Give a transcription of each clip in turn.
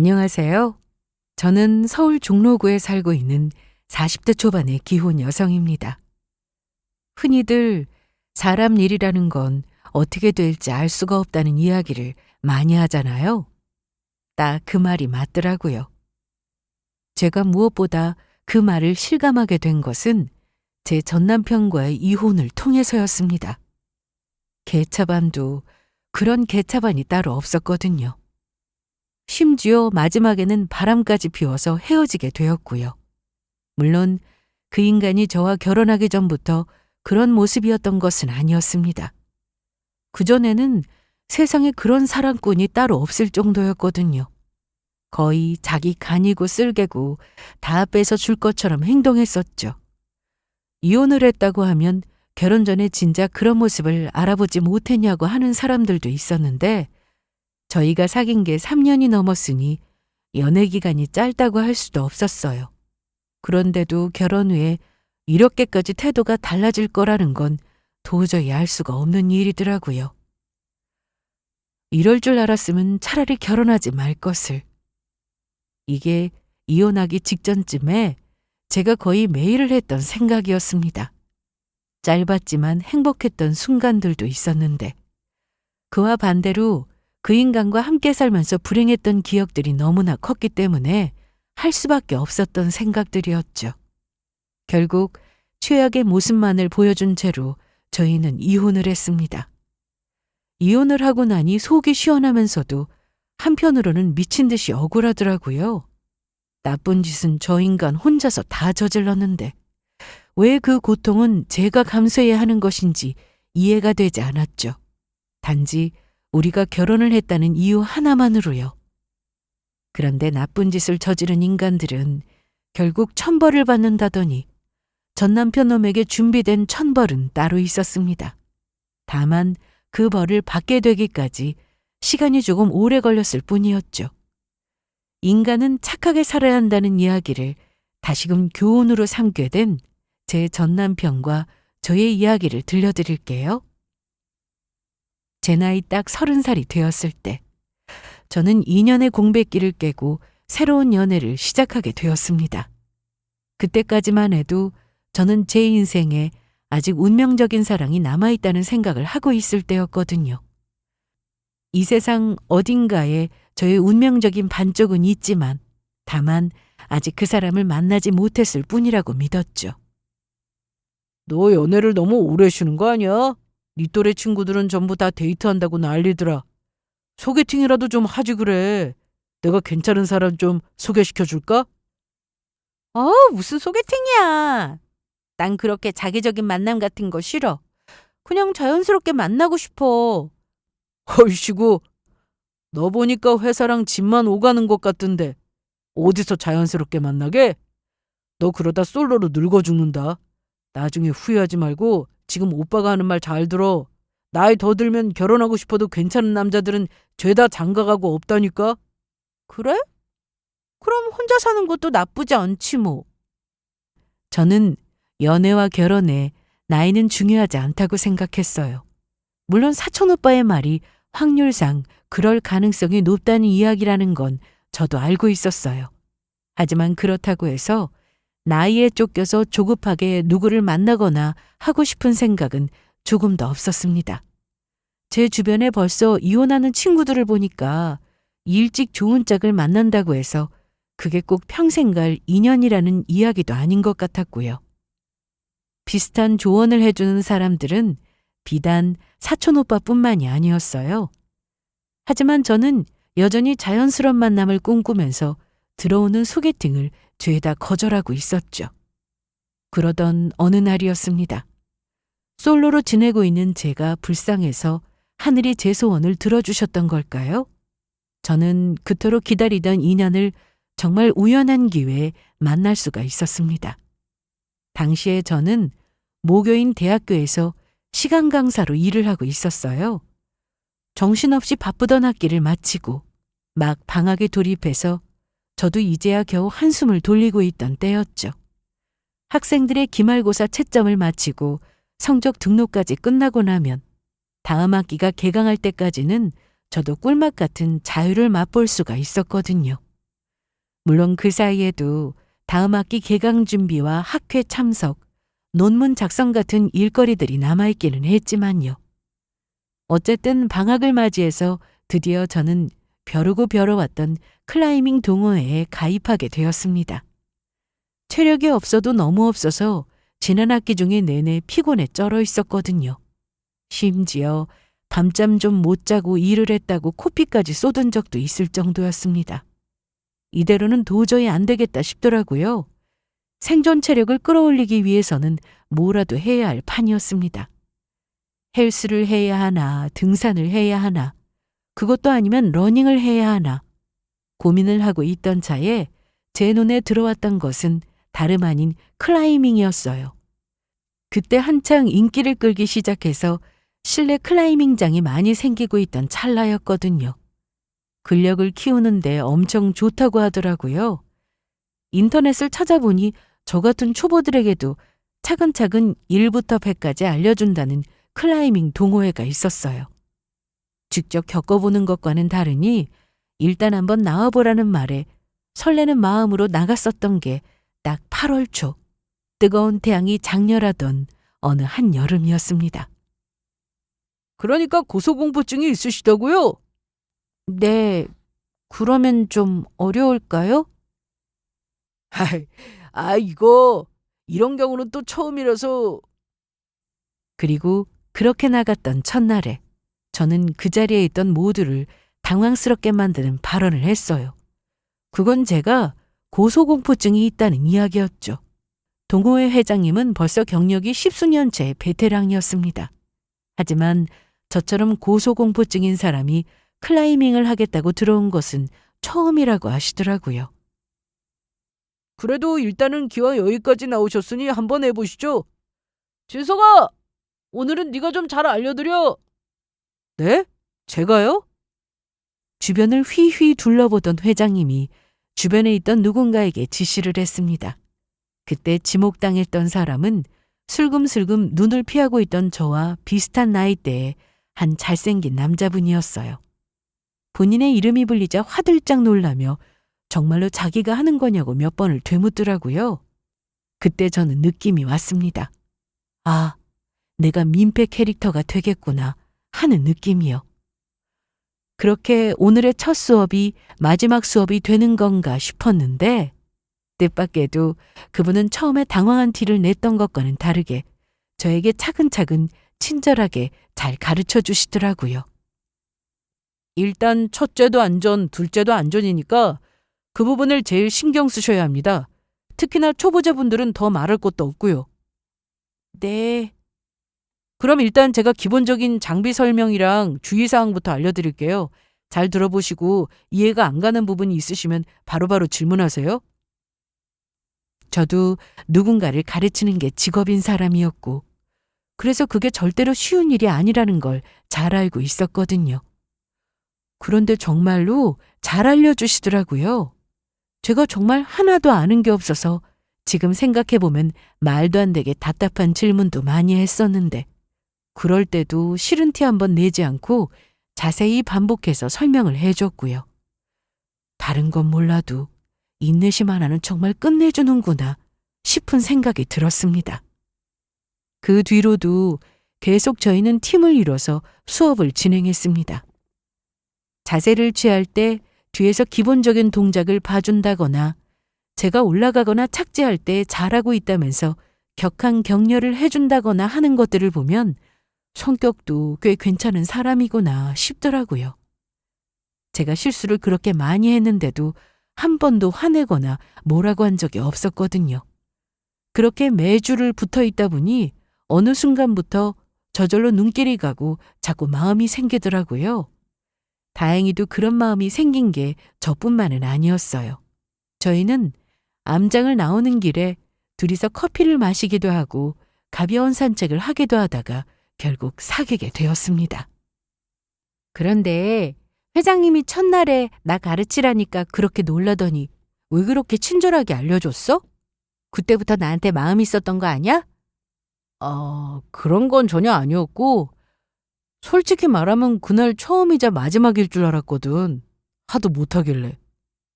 안녕하세요. 저는 서울 종로구에 살고 있는 40대 초반의 기혼 여성입니다. 흔히들 사람 일이라는 건 어떻게 될지 알 수가 없다는 이야기를 많이 하잖아요. 딱 그 말이 맞더라고요. 제가 무엇보다 그 말을 실감하게 된 것은 제 전남편과의 이혼을 통해서였습니다. 개차반도 그런 개차반이 따로 없었거든요. 심지어 마지막에는 바람까지 피워서 헤어지게 되었고요. 물론 그 인간이 저와 결혼하기 전부터 그런 모습이었던 것은 아니었습니다. 그전에는 세상에 그런 사랑꾼이 따로 없을 정도였거든요. 거의 자기 간이고 쓸개고 다 빼서 줄 것처럼 행동했었죠. 이혼을 했다고 하면 결혼 전에 진작 그런 모습을 알아보지 못했냐고 하는 사람들도 있었는데 저희가 사귄 게 3년이 넘었으니 연애 기간이 짧다고 할 수도 없었어요. 그런데도 결혼 후에 이렇게까지 태도가 달라질 거라는 건 도저히 알 수가 없는 일이더라고요. 이럴 줄 알았으면 차라리 결혼하지 말 것을. 이게 이혼하기 직전쯤에 제가 거의 매일 했던 생각이었습니다. 짧았지만 행복했던 순간들도 있었는데 그와 반대로 그 인간과 함께 살면서 불행했던 기억들이 너무나 컸기 때문에 할 수밖에 없었던 생각들이었죠. 결국 최악의 모습만을 보여준 채로 저희는 이혼을 했습니다. 이혼을 하고 나니 속이 시원하면서도 한편으로는 미친 듯이 억울하더라고요. 나쁜 짓은 저 인간 혼자서 다 저질렀는데 왜 그 고통은 제가 감수해야 하는 것인지 이해가 되지 않았죠. 단지 우리가 결혼을 했다는 이유 하나만으로요. 그런데 나쁜 짓을 저지른 인간들은 결국 천벌을 받는다더니 전 남편 놈에게 준비된 천벌은 따로 있었습니다. 다만 그 벌을 받게 되기까지 시간이 조금 오래 걸렸을 뿐이었죠. 인간은 착하게 살아야 한다는 이야기를 다시금 교훈으로 삼게 된 제 전 남편과 저의 이야기를 들려드릴게요. 제 나이 딱 30살이 되었을 때 저는 2년의 공백기를 깨고 새로운 연애를 시작하게 되었습니다. 그때까지만 해도 저는 제 인생에 아직 운명적인 사랑이 남아있다는 생각을 하고 있을 때였거든요. 이 세상 어딘가에 저의 운명적인 반쪽은 있지만 다만 아직 그 사람을 만나지 못했을 뿐이라고 믿었죠. 너 연애를 너무 오래 쉬는 거 아니야? 네 또래 친구들은 전부 다 데이트한다고 난리더라. 소개팅이라도 좀 하지 그래. 내가 괜찮은 사람 좀 소개시켜 줄까? 무슨 소개팅이야. 난 그렇게 자기적인 만남 같은 거 싫어. 그냥 자연스럽게 만나고 싶어. 헐씨구, 너 보니까 회사랑 집만 오가는 것 같던데 어디서 자연스럽게 만나게? 너 그러다 솔로로 늙어 죽는다. 나중에 후회하지 말고 지금 오빠가 하는 말 잘 들어. 나이 더 들면 결혼하고 싶어도 괜찮은 남자들은 죄다 장가가고 없다니까. 그래? 그럼 혼자 사는 것도 나쁘지 않지 뭐. 저는 연애와 결혼에 나이는 중요하지 않다고 생각했어요. 물론 사촌 오빠의 말이 확률상 그럴 가능성이 높다는 이야기라는 건 저도 알고 있었어요. 하지만 그렇다고 해서 나이에 쫓겨서 조급하게 누구를 만나거나 하고 싶은 생각은 조금도 없었습니다. 제 주변에 벌써 이혼하는 친구들을 보니까 일찍 좋은 짝을 만난다고 해서 그게 꼭 평생 갈 인연이라는 이야기도 아닌 것 같았고요. 비슷한 조언을 해주는 사람들은 비단 사촌 오빠뿐만이 아니었어요. 하지만 저는 여전히 자연스러운 만남을 꿈꾸면서 들어오는 소개팅을 죄다 거절하고 있었죠. 그러던 어느 날이었습니다. 솔로로 지내고 있는 제가 불쌍해서 하늘이 제 소원을 들어주셨던 걸까요? 저는 그토록 기다리던 인연을 정말 우연한 기회에 만날 수가 있었습니다. 당시에 저는 모교인 대학교에서 시간 강사로 일을 하고 있었어요. 정신없이 바쁘던 학기를 마치고 막 방학에 돌입해서 저도 이제야 겨우 한숨을 돌리고 있던 때였죠. 학생들의 기말고사 채점을 마치고 성적 등록까지 끝나고 나면 다음 학기가 개강할 때까지는 저도 꿀맛 같은 자유를 맛볼 수가 있었거든요. 물론 그 사이에도 다음 학기 개강 준비와 학회 참석, 논문 작성 같은 일거리들이 남아있기는 했지만요. 어쨌든 방학을 맞이해서 드디어 저는 벼르고 벼러왔던 클라이밍 동호회에 가입하게 되었습니다. 체력이 없어도 너무 없어서 지난 학기 중에 내내 피곤에 쩔어 있었거든요. 심지어 밤잠 좀 못 자고 일을 했다고 코피까지 쏟은 적도 있을 정도였습니다. 이대로는 도저히 안 되겠다 싶더라고요. 생존 체력을 끌어올리기 위해서는 뭐라도 해야 할 판이었습니다. 헬스를 해야 하나, 등산을 해야 하나, 그것도 아니면 러닝을 해야 하나. 고민을 하고 있던 차에 제 눈에 들어왔던 것은 다름 아닌 클라이밍이었어요. 그때 한창 인기를 끌기 시작해서 실내 클라이밍장이 많이 생기고 있던 찰나였거든요. 근력을 키우는데 엄청 좋다고 하더라고요. 인터넷을 찾아보니 저 같은 초보들에게도 차근차근 1부터 100까지 알려준다는 클라이밍 동호회가 있었어요. 직접 겪어보는 것과는 다르니 일단 한번 나와보라는 말에 설레는 마음으로 나갔었던 게 딱 8월 초, 뜨거운 태양이 장렬하던 어느 한여름이었습니다. 그러니까 고소공포증이 있으시다고요? 네, 그러면 좀 어려울까요? 이거 이런 경우는 또 처음이라서. 그리고 그렇게 나갔던 첫날에 저는 그 자리에 있던 모두를 당황스럽게 만드는 발언을 했어요. 그건 제가 고소공포증이 있다는 이야기였죠. 동호회 회장님은 벌써 경력이 10수년째 베테랑이었습니다. 하지만 저처럼 고소공포증인 사람이 클라이밍을 하겠다고 들어온 것은 처음이라고 하시더라고요. 그래도 일단은 기왕 여기까지 나오셨으니 한번 해보시죠. 진석아! 오늘은 네가 좀 잘 알려드려. 네? 제가요? 주변을 휘휘 둘러보던 회장님이 주변에 있던 누군가에게 지시를 했습니다. 그때 지목당했던 사람은 슬금슬금 눈을 피하고 있던 저와 비슷한 나이대의 한 잘생긴 남자분이었어요. 본인의 이름이 불리자 화들짝 놀라며 정말로 자기가 하는 거냐고 몇 번을 되묻더라고요. 그때 저는 느낌이 왔습니다. 아, 내가 민폐 캐릭터가 되겠구나 하는 느낌이요. 그렇게 오늘의 첫 수업이 마지막 수업이 되는 건가 싶었는데 뜻밖에도 그분은 처음에 당황한 티를 냈던 것과는 다르게 저에게 차근차근 친절하게 잘 가르쳐 주시더라고요. 일단 첫째도 안전, 둘째도 안전이니까 그 부분을 제일 신경 쓰셔야 합니다. 특히나 초보자분들은 더 말할 것도 없고요. 네, 그럼 일단 제가 기본적인 장비 설명이랑 주의사항부터 알려드릴게요. 잘 들어보시고 이해가 안 가는 부분이 있으시면 바로바로 질문하세요. 저도 누군가를 가르치는 게 직업인 사람이었고 그래서 그게 절대로 쉬운 일이 아니라는 걸 잘 알고 있었거든요. 그런데 정말로 잘 알려주시더라고요. 제가 정말 하나도 아는 게 없어서 지금 생각해보면 말도 안 되게 답답한 질문도 많이 했었는데 그럴 때도 싫은 티 한번 내지 않고 자세히 반복해서 설명을 해줬고요. 다른 건 몰라도 인내심 하나는 정말 끝내주는구나 싶은 생각이 들었습니다. 그 뒤로도 계속 저희는 팀을 이뤄서 수업을 진행했습니다. 자세를 취할 때 뒤에서 기본적인 동작을 봐준다거나 제가 올라가거나 착지할 때 잘하고 있다면서 격한 격려를 해준다거나 하는 것들을 보면 성격도 꽤 괜찮은 사람이구나 싶더라고요. 제가 실수를 그렇게 많이 했는데도 한 번도 화내거나 뭐라고 한 적이 없었거든요. 그렇게 매주를 붙어 있다 보니 어느 순간부터 저절로 눈길이 가고 자꾸 마음이 생기더라고요. 다행히도 그런 마음이 생긴 게 저뿐만은 아니었어요. 저희는 암장을 나오는 길에 둘이서 커피를 마시기도 하고 가벼운 산책을 하기도 하다가 결국 사귀게 되었습니다. 그런데 회장님이 첫날에 나 가르치라니까 그렇게 놀라더니 왜 그렇게 친절하게 알려줬어? 그때부터 나한테 마음이 있었던 거 아니야? 그런 건 전혀 아니었고 솔직히 말하면 그날 처음이자 마지막일 줄 알았거든. 하도 못하길래.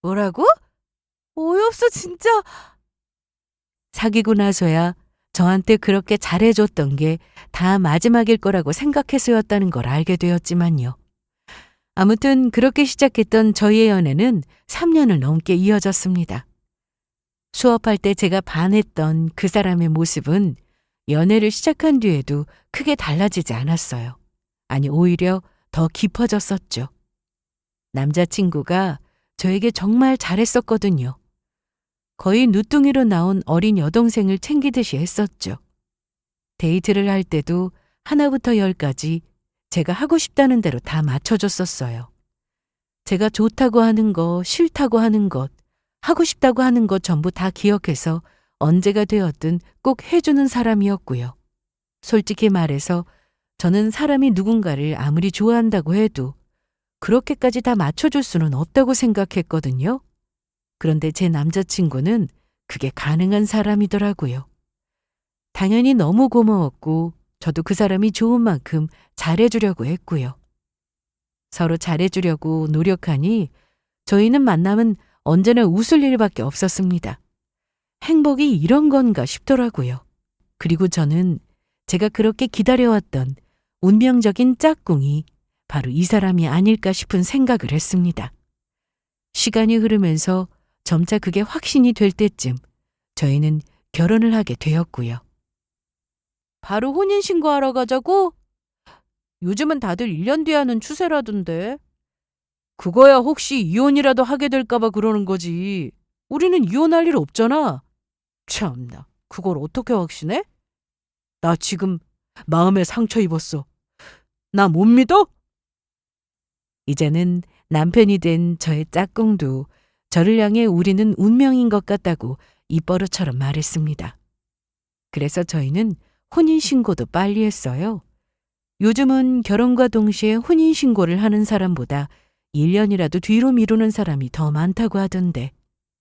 뭐라고? 어이없어, 진짜. 사귀고 나서야 저한테 그렇게 잘해줬던 게 다 마지막일 거라고 생각해서였다는 걸 알게 되었지만요. 아무튼 그렇게 시작했던 저희의 연애는 3년을 넘게 이어졌습니다. 수업할 때 제가 반했던 그 사람의 모습은 연애를 시작한 뒤에도 크게 달라지지 않았어요. 아니, 오히려 더 깊어졌었죠. 남자친구가 저에게 정말 잘했었거든요. 거의 누뚱이로 나온 어린 여동생을 챙기듯이 했었죠. 데이트를 할 때도 하나부터 열까지 제가 하고 싶다는 대로 다 맞춰줬었어요. 제가 좋다고 하는 거, 싫다고 하는 것, 하고 싶다고 하는 것 전부 다 기억해서 언제가 되었든 꼭 해주는 사람이었고요. 솔직히 말해서 저는 사람이 누군가를 아무리 좋아한다고 해도 그렇게까지 다 맞춰줄 수는 없다고 생각했거든요. 그런데 제 남자친구는 그게 가능한 사람이더라고요. 당연히 너무 고마웠고 저도 그 사람이 좋은 만큼 잘해주려고 했고요. 서로 잘해주려고 노력하니 저희는 만나면 언제나 웃을 일밖에 없었습니다. 행복이 이런 건가 싶더라고요. 그리고 저는 제가 그렇게 기다려왔던 운명적인 짝꿍이 바로 이 사람이 아닐까 싶은 생각을 했습니다. 시간이 흐르면서 점차 그게 확신이 될 때쯤 저희는 결혼을 하게 되었고요. 바로 혼인신고하러 가자고? 요즘은 다들 1년 뒤에 하는 추세라던데. 그거야 혹시 이혼이라도 하게 될까봐 그러는 거지. 우리는 이혼할 일 없잖아. 참나, 그걸 어떻게 확신해? 나 지금 마음에 상처 입었어. 나 못 믿어? 이제는 남편이 된 저의 짝꿍도 저를 향해 우리는 운명인 것 같다고 입버릇처럼 말했습니다. 그래서 저희는 혼인신고도 빨리 했어요. 요즘은 결혼과 동시에 혼인신고를 하는 사람보다 1년이라도 뒤로 미루는 사람이 더 많다고 하던데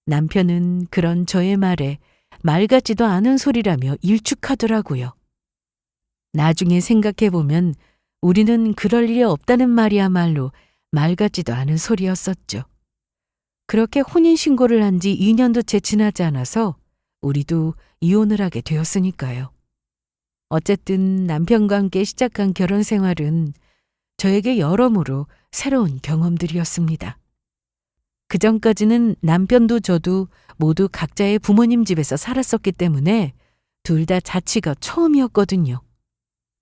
남편은 그런 저의 말에 말 같지도 않은 소리라며 일축하더라고요. 나중에 생각해보면 우리는 그럴 일이 없다는 말이야말로 말 같지도 않은 소리였었죠. 그렇게 혼인신고를 한 지 2년도 채 지나지 않아서 우리도 이혼을 하게 되었으니까요. 어쨌든 남편과 함께 시작한 결혼 생활은 저에게 여러모로 새로운 경험들이었습니다. 그전까지는 남편도 저도 모두 각자의 부모님 집에서 살았었기 때문에 둘 다 자취가 처음이었거든요.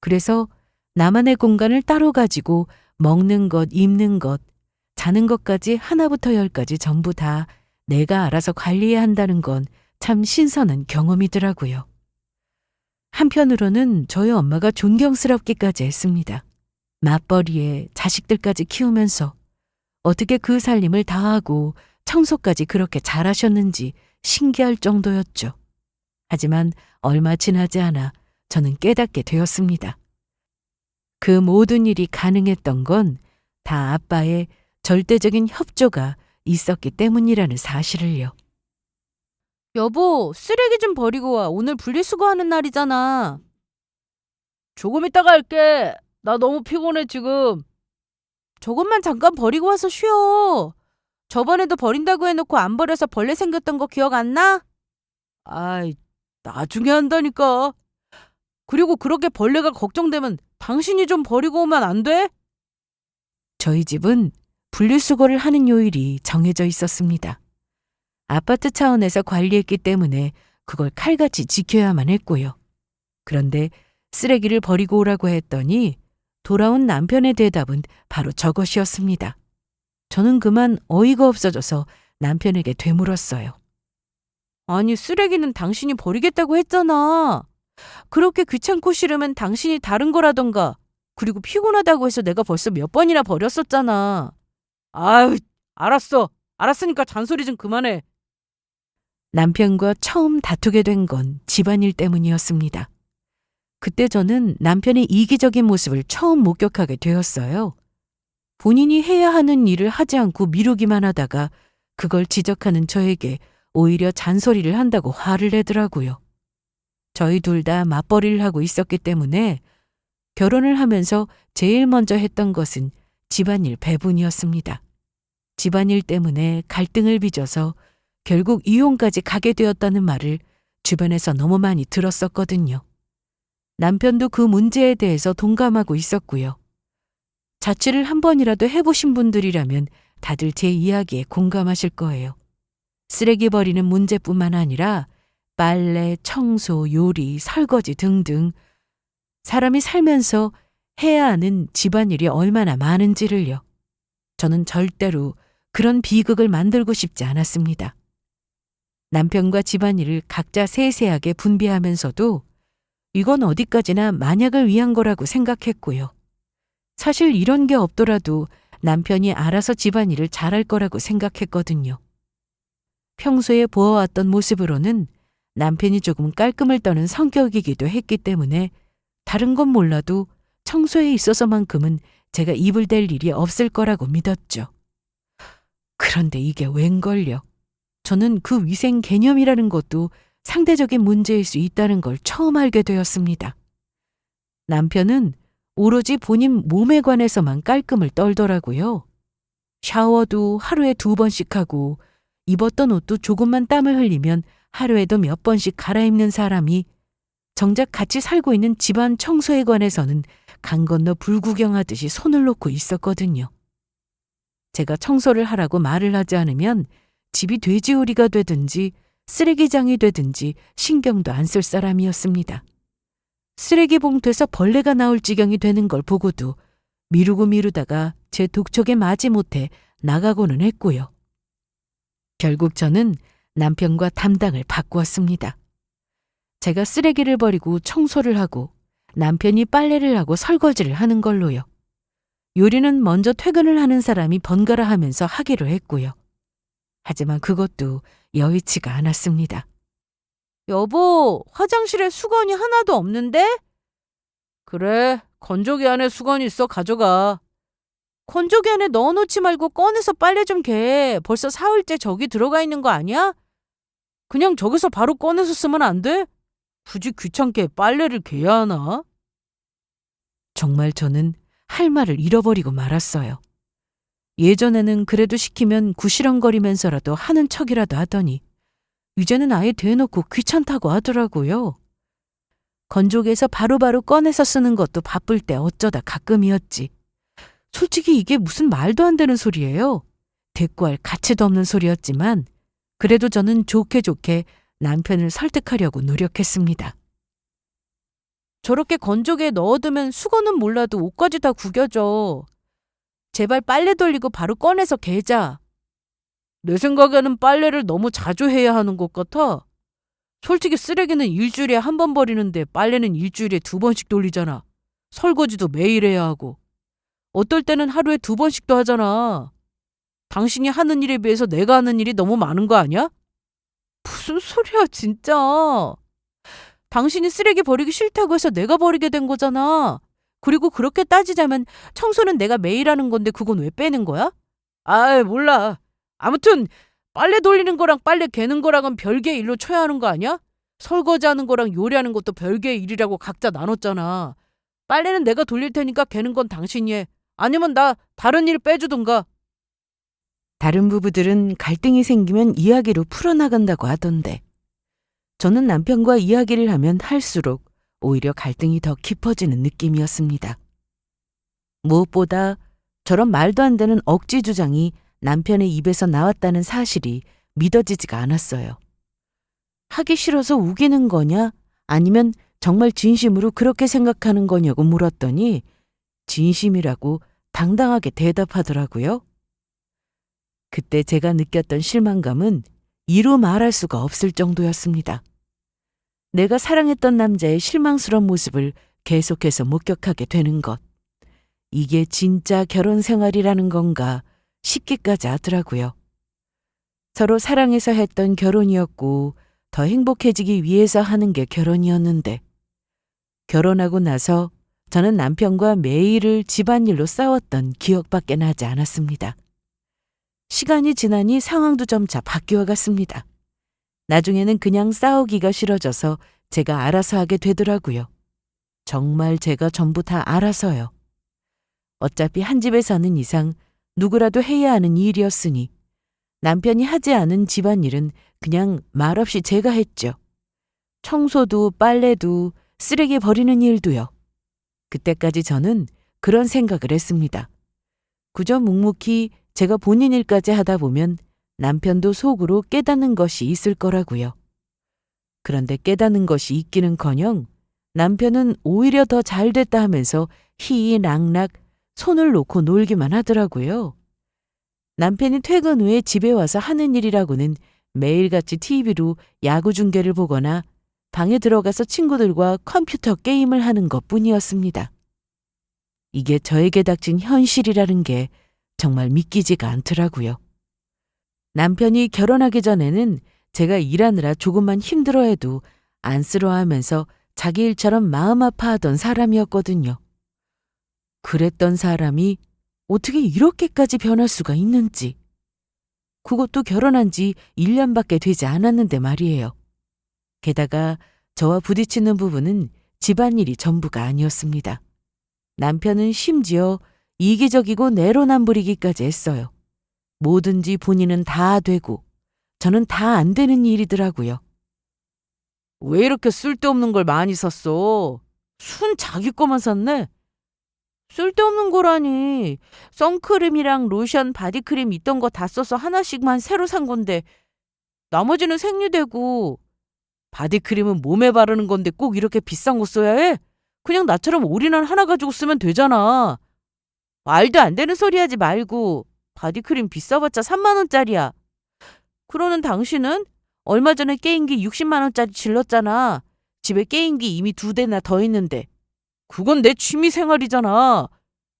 그래서 나만의 공간을 따로 가지고 먹는 것, 입는 것, 자는 것까지 하나부터 열까지 전부 다 내가 알아서 관리해야 한다는 건 참 신선한 경험이더라고요. 한편으로는 저희 엄마가 존경스럽기까지 했습니다. 맞벌이에 자식들까지 키우면서 어떻게 그 살림을 다 하고 청소까지 그렇게 잘하셨는지 신기할 정도였죠. 하지만 얼마 지나지 않아 저는 깨닫게 되었습니다. 그 모든 일이 가능했던 건 다 아빠의 절대적인 협조가 있었기 때문이라는 사실을요. 여보, 쓰레기 좀 버리고 와. 오늘 분리수거하는 날이잖아. 조금 이따가 할게. 나 너무 피곤해, 지금. 저것만 잠깐 버리고 와서 쉬어. 저번에도 버린다고 해놓고 안 버려서 벌레 생겼던 거 기억 안 나? 아이, 나중에 한다니까. 그리고 그렇게 벌레가 걱정되면 당신이 좀 버리고 오면 안 돼? 저희 집은 분리수거를 하는 요일이 정해져 있었습니다. 아파트 차원에서 관리했기 때문에 그걸 칼같이 지켜야만 했고요. 그런데 쓰레기를 버리고 오라고 했더니 돌아온 남편의 대답은 바로 저것이었습니다. 저는 그만 어이가 없어져서 남편에게 되물었어요. 아니, 쓰레기는 당신이 버리겠다고 했잖아. 그렇게 귀찮고 싫으면 당신이 다른 거라던가. 그리고 피곤하다고 해서 내가 벌써 몇 번이나 버렸었잖아. 아유, 알았어. 알았으니까 잔소리 좀 그만해. 남편과 처음 다투게 된 건 집안일 때문이었습니다. 그때 저는 남편의 이기적인 모습을 처음 목격하게 되었어요. 본인이 해야 하는 일을 하지 않고 미루기만 하다가 그걸 지적하는 저에게 오히려 잔소리를 한다고 화를 내더라고요. 저희 둘 다 맞벌이를 하고 있었기 때문에 결혼을 하면서 제일 먼저 했던 것은 집안일 배분이었습니다. 집안일 때문에 갈등을 빚어서 결국 이혼까지 가게 되었다는 말을 주변에서 너무 많이 들었었거든요. 남편도 그 문제에 대해서 동감하고 있었고요. 자취를 한 번이라도 해보신 분들이라면 다들 제 이야기에 공감하실 거예요. 쓰레기 버리는 문제뿐만 아니라 빨래, 청소, 요리, 설거지 등등 사람이 살면서 해야 하는 집안일이 얼마나 많은지를요. 저는 절대로 그런 비극을 만들고 싶지 않았습니다. 남편과 집안일을 각자 세세하게 분배하면서도 이건 어디까지나 만약을 위한 거라고 생각했고요. 사실 이런 게 없더라도 남편이 알아서 집안일을 잘할 거라고 생각했거든요. 평소에 보아왔던 모습으로는 남편이 조금 깔끔을 떠는 성격이기도 했기 때문에 다른 건 몰라도 청소에 있어서만큼은 제가 입을 댈 일이 없을 거라고 믿었죠. 그런데 이게 웬걸요. 저는 그 위생 개념이라는 것도 상대적인 문제일 수 있다는 걸 처음 알게 되었습니다. 남편은 오로지 본인 몸에 관해서만 깔끔을 떨더라고요. 샤워도 하루에 2번씩 하고 입었던 옷도 조금만 땀을 흘리면 하루에도 몇 번씩 갈아입는 사람이 정작 같이 살고 있는 집안 청소에 관해서는 강 건너 불구경하듯이 손을 놓고 있었거든요. 제가 청소를 하라고 말을 하지 않으면 집이 돼지우리가 되든지 쓰레기장이 되든지 신경도 안 쓸 사람이었습니다. 쓰레기 봉투에서 벌레가 나올 지경이 되는 걸 보고도 미루고 미루다가 제 독촉에 마지못해 나가고는 했고요. 결국 저는 남편과 담당을 바꾸었습니다. 제가 쓰레기를 버리고 청소를 하고 남편이 빨래를 하고 설거지를 하는 걸로요. 요리는 먼저 퇴근을 하는 사람이 번갈아 하면서 하기로 했고요. 하지만 그것도 여의치가 않았습니다. 여보, 화장실에 수건이 하나도 없는데? 그래, 건조기 안에 수건 있어. 가져가. 건조기 안에 넣어놓지 말고 꺼내서 빨래 좀 개. 벌써 사흘째 저기 들어가 있는 거 아니야? 그냥 저기서 바로 꺼내서 쓰면 안 돼? 굳이 귀찮게 빨래를 개야 하나? 정말 저는 할 말을 잃어버리고 말았어요. 예전에는 그래도 시키면 구시렁거리면서라도 하는 척이라도 하더니 이제는 아예 대놓고 귀찮다고 하더라고요. 건조기에서 바로바로 꺼내서 쓰는 것도 바쁠 때 어쩌다 가끔이었지. 솔직히 이게 무슨 말도 안 되는 소리예요. 대꾸할 가치도 없는 소리였지만 그래도 저는 좋게 좋게 남편을 설득하려고 노력했습니다. 저렇게 건조기에 넣어두면 수건은 몰라도 옷까지 다 구겨져. 제발 빨래 돌리고 바로 꺼내서 개자. 내 생각에는 빨래를 너무 자주 해야 하는 것 같아. 솔직히 쓰레기는 일주일에 1번 버리는데 빨래는 일주일에 2번씩 돌리잖아. 설거지도 매일 해야 하고. 어떨 때는 하루에 2번씩도 하잖아. 당신이 하는 일에 비해서 내가 하는 일이 너무 많은 거 아니야? 무슨 소리야 진짜. 당신이 쓰레기 버리기 싫다고 해서 내가 버리게 된 거잖아. 그리고 그렇게 따지자면 청소는 내가 매일 하는 건데 그건 왜 빼는 거야? 아이 몰라. 아무튼 빨래 돌리는 거랑 빨래 개는 거랑은 별개의 일로 쳐야 하는 거 아니야? 설거지하는 거랑 요리하는 것도 별개의 일이라고 각자 나눴잖아. 빨래는 내가 돌릴 테니까 개는 건 당신이 해. 아니면 나 다른 일 빼주든가. 다른 부부들은 갈등이 생기면 이야기로 풀어나간다고 하던데 저는 남편과 이야기를 하면 할수록 오히려 갈등이 더 깊어지는 느낌이었습니다. 무엇보다 저런 말도 안 되는 억지 주장이 남편의 입에서 나왔다는 사실이 믿어지지가 않았어요. 하기 싫어서 우기는 거냐? 아니면 정말 진심으로 그렇게 생각하는 거냐고 물었더니 진심이라고 당당하게 대답하더라고요. 그때 제가 느꼈던 실망감은 이루 말할 수가 없을 정도였습니다. 내가 사랑했던 남자의 실망스러운 모습을 계속해서 목격하게 되는 것. 이게 진짜 결혼 생활이라는 건가 싶기까지 하더라고요. 서로 사랑해서 했던 결혼이었고 더 행복해지기 위해서 하는 게 결혼이었는데 결혼하고 나서 저는 남편과 매일을 집안일로 싸웠던 기억밖에 나지 않았습니다. 시간이 지나니 상황도 점차 바뀌어 갔습니다. 나중에는 그냥 싸우기가 싫어져서 제가 알아서 하게 되더라고요. 정말 제가 전부 다 알아서요. 어차피 한 집에 사는 이상 누구라도 해야 하는 일이었으니 남편이 하지 않은 집안일은 그냥 말없이 제가 했죠. 청소도 빨래도 쓰레기 버리는 일도요. 그때까지 저는 그런 생각을 했습니다. 그저 묵묵히 제가 본인 일까지 하다 보면 남편도 속으로 깨닫는 것이 있을 거라고요. 그런데 깨닫는 것이 있기는커녕 남편은 오히려 더 잘됐다 하면서 희희낙낙 손을 놓고 놀기만 하더라고요. 남편이 퇴근 후에 집에 와서 하는 일이라고는 매일같이 TV로 야구 중계를 보거나 방에 들어가서 친구들과 컴퓨터 게임을 하는 것뿐이었습니다. 이게 저에게 닥친 현실이라는 게 정말 믿기지가 않더라고요. 남편이 결혼하기 전에는 제가 일하느라 조금만 힘들어해도 안쓰러워하면서 자기 일처럼 마음 아파하던 사람이었거든요. 그랬던 사람이 어떻게 이렇게까지 변할 수가 있는지. 그것도 결혼한 지 1년밖에 되지 않았는데 말이에요. 게다가 저와 부딪히는 부분은 집안일이 전부가 아니었습니다. 남편은 심지어 이기적이고 내로남불이기까지 했어요. 뭐든지 본인은 다 되고 저는 다 안 되는 일이더라고요. 왜 이렇게 쓸데없는 걸 많이 샀어? 순 자기 거만 샀네? 쓸데없는 거라니. 선크림이랑 로션, 바디크림 있던 거 다 써서 하나씩만 새로 산 건데 나머지는 생리되고. 바디크림은 몸에 바르는 건데 꼭 이렇게 비싼 거 써야 해? 그냥 나처럼 올인원 하나 가지고 쓰면 되잖아. 말도 안 되는 소리 하지 말고. 바디크림 비싸봤자 3만 원짜리야. 그러는 당신은 얼마 전에 게임기 60만 원짜리 질렀잖아. 집에 게임기 이미 2대나 더 있는데. 그건 내 취미 생활이잖아.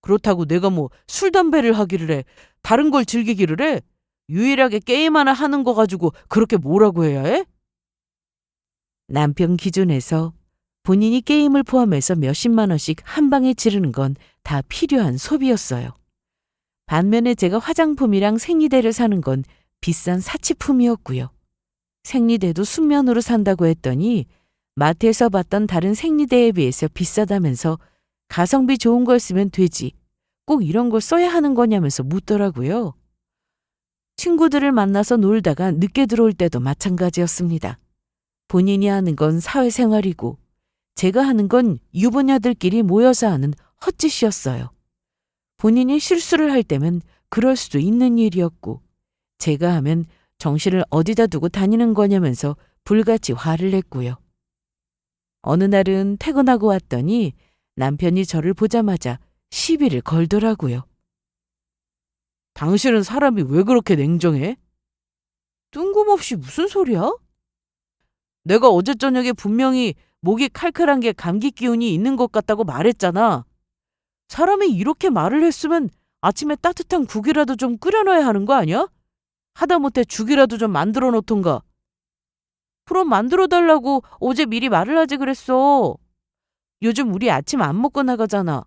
그렇다고 내가 뭐 술, 담배를 하기를 해. 다른 걸 즐기기를 해. 유일하게 게임 하나 하는 거 가지고 그렇게 뭐라고 해야 해? 남편 기준에서 본인이 게임을 포함해서 몇십만 원씩 한 방에 지르는 건 다 필요한 소비였어요. 반면에 제가 화장품이랑 생리대를 사는 건 비싼 사치품이었고요. 생리대도 순면으로 산다고 했더니 마트에서 봤던 다른 생리대에 비해서 비싸다면서 가성비 좋은 걸 쓰면 되지. 꼭 이런 걸 써야 하는 거냐면서 묻더라고요. 친구들을 만나서 놀다가 늦게 들어올 때도 마찬가지였습니다. 본인이 하는 건 사회생활이고 제가 하는 건 유부녀들끼리 모여서 하는 헛짓이었어요. 본인이 실수를 할 때면 그럴 수도 있는 일이었고 제가 하면 정신을 어디다 두고 다니는 거냐면서 불같이 화를 냈고요. 어느 날은 퇴근하고 왔더니 남편이 저를 보자마자 시비를 걸더라고요. 당신은 사람이 왜 그렇게 냉정해? 뜬금없이 무슨 소리야? 내가 어제 저녁에 분명히 목이 칼칼한 게 감기 기운이 있는 것 같다고 말했잖아. 사람이 이렇게 말을 했으면 아침에 따뜻한 국이라도 좀 끓여놔야 하는 거 아니야? 하다못해 죽이라도 좀 만들어 놓던가. 그럼 만들어 달라고 어제 미리 말을 하지 그랬어. 요즘 우리 아침 안 먹고 나가잖아.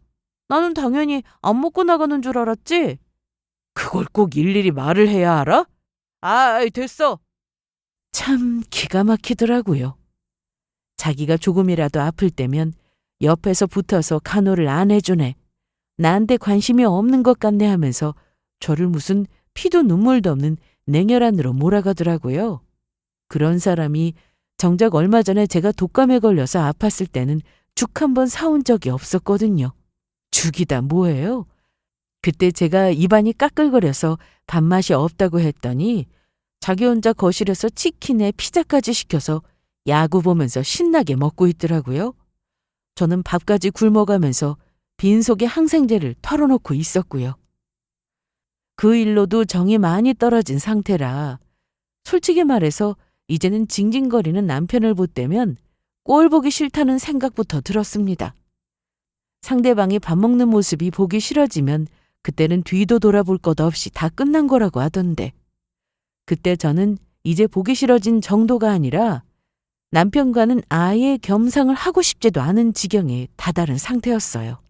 나는 당연히 안 먹고 나가는 줄 알았지? 그걸 꼭 일일이 말을 해야 알아? 됐어. 참 기가 막히더라고요. 자기가 조금이라도 아플 때면 옆에서 붙어서 간호를 안 해주네. 나한테 관심이 없는 것 같네 하면서 저를 무슨 피도 눈물도 없는 냉혈한으로 몰아가더라고요. 그런 사람이 정작 얼마 전에 제가 독감에 걸려서 아팠을 때는 죽 한 번 사온 적이 없었거든요. 죽이다 뭐예요? 그때 제가 입안이 까끌거려서 밥맛이 없다고 했더니 자기 혼자 거실에서 치킨에 피자까지 시켜서 야구 보면서 신나게 먹고 있더라고요. 저는 밥까지 굶어가면서 빈속에 항생제를 털어놓고 있었고요. 그 일로도 정이 많이 떨어진 상태라 솔직히 말해서 이제는 징징거리는 남편을 보때면 꼴 보기 싫다는 생각부터 들었습니다. 상대방이 밥 먹는 모습이 보기 싫어지면 그때는 뒤도 돌아볼 것 없이 다 끝난 거라고 하던데 그때 저는 이제 보기 싫어진 정도가 아니라 남편과는 아예 겸상을 하고 싶지도 않은 지경에 다다른 상태였어요.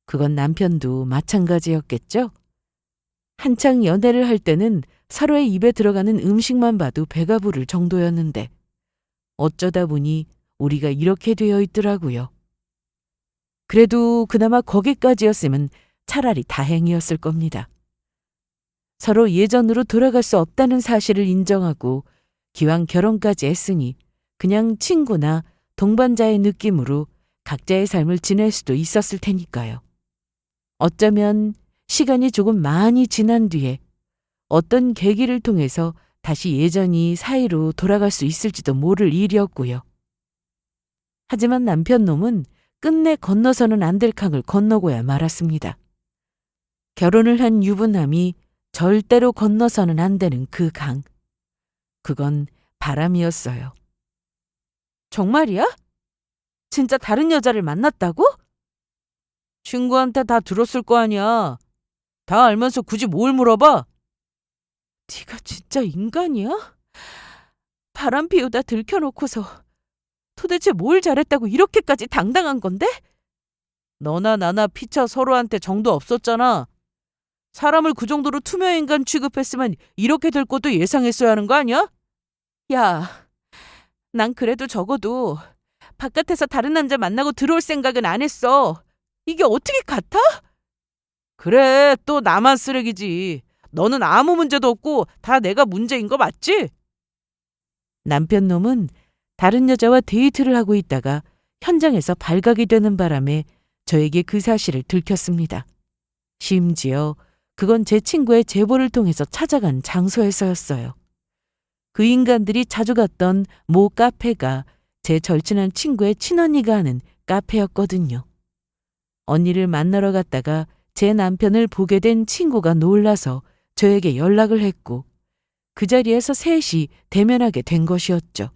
그건 남편도 마찬가지였겠죠? 한창 연애를 할 때는 서로의 입에 들어가는 음식만 봐도 배가 부를 정도였는데 어쩌다 보니 우리가 이렇게 되어 있더라고요. 그래도 그나마 거기까지였으면 차라리 다행이었을 겁니다. 서로 예전으로 돌아갈 수 없다는 사실을 인정하고 기왕 결혼까지 했으니 그냥 친구나 동반자의 느낌으로 각자의 삶을 지낼 수도 있었을 테니까요. 어쩌면 시간이 조금 많이 지난 뒤에 어떤 계기를 통해서 다시 예전이 사이로 돌아갈 수 있을지도 모를 일이었고요. 하지만 남편 놈은 끝내 건너서는 안 될 강을 건너고야 말았습니다. 결혼을 한 유부남이 절대로 건너서는 안 되는 그 강. 그건 바람이었어요. 정말이야? 진짜 다른 여자를 만났다고? 친구한테 다 들었을 거 아니야. 다 알면서 굳이 뭘 물어봐? 네가 진짜 인간이야? 바람 피우다 들켜놓고서 도대체 뭘 잘했다고 이렇게까지 당당한 건데? 너나 나나 피차 서로한테 정도 없었잖아. 사람을 그 정도로 투명인간 취급했으면 이렇게 될 것도 예상했어야 하는 거 아니야? 야, 난 그래도 적어도 바깥에서 다른 남자 만나고 들어올 생각은 안 했어. 이게 어떻게 같아? 그래, 또 나만 쓰레기지. 너는 아무 문제도 없고 다 내가 문제인 거 맞지? 남편 놈은 다른 여자와 데이트를 하고 있다가 현장에서 발각이 되는 바람에 저에게 그 사실을 들켰습니다. 심지어 그건 제 친구의 제보를 통해서 찾아간 장소에서였어요. 그 인간들이 자주 갔던 모 카페가 제 절친한 친구의 친언니가 하는 카페였거든요. 언니를 만나러 갔다가 제 남편을 보게 된 친구가 놀라서 저에게 연락을 했고 그 자리에서 셋이 대면하게 된 것이었죠.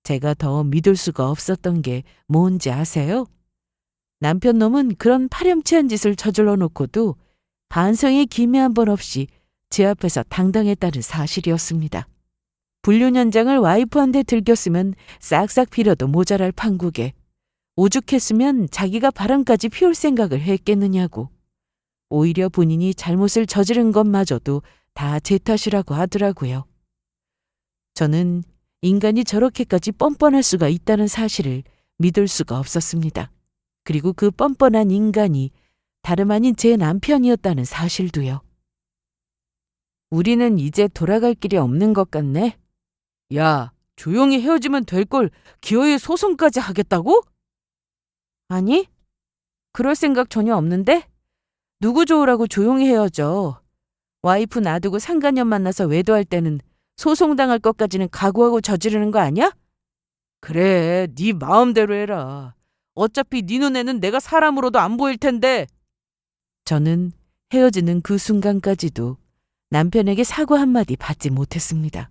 제가 더 믿을 수가 없었던 게 뭔지 아세요? 남편 놈은 그런 파렴치한 짓을 저질러 놓고도 반성의 기미 한 번 없이 제 앞에서 당당했다는 사실이었습니다. 불륜 현장을 와이프한테 들켰으면 싹싹 빌어도 모자랄 판국에 오죽했으면 자기가 바람까지 피울 생각을 했겠느냐고. 오히려 본인이 잘못을 저지른 것마저도 다 제 탓이라고 하더라고요. 저는 인간이 저렇게까지 뻔뻔할 수가 있다는 사실을 믿을 수가 없었습니다. 그리고 그 뻔뻔한 인간이 다름 아닌 제 남편이었다는 사실도요. 우리는 이제 돌아갈 길이 없는 것 같네. 야, 조용히 헤어지면 될 걸 기어이 소송까지 하겠다고? 아니, 그럴 생각 전혀 없는데? 누구 좋으라고 조용히 헤어져. 와이프 놔두고 상간녀 만나서 외도할 때는 소송당할 것까지는 각오하고 저지르는 거 아니야? 그래, 네 마음대로 해라. 어차피 네 눈에는 내가 사람으로도 안 보일 텐데. 저는 헤어지는 그 순간까지도 남편에게 사과 한마디 받지 못했습니다.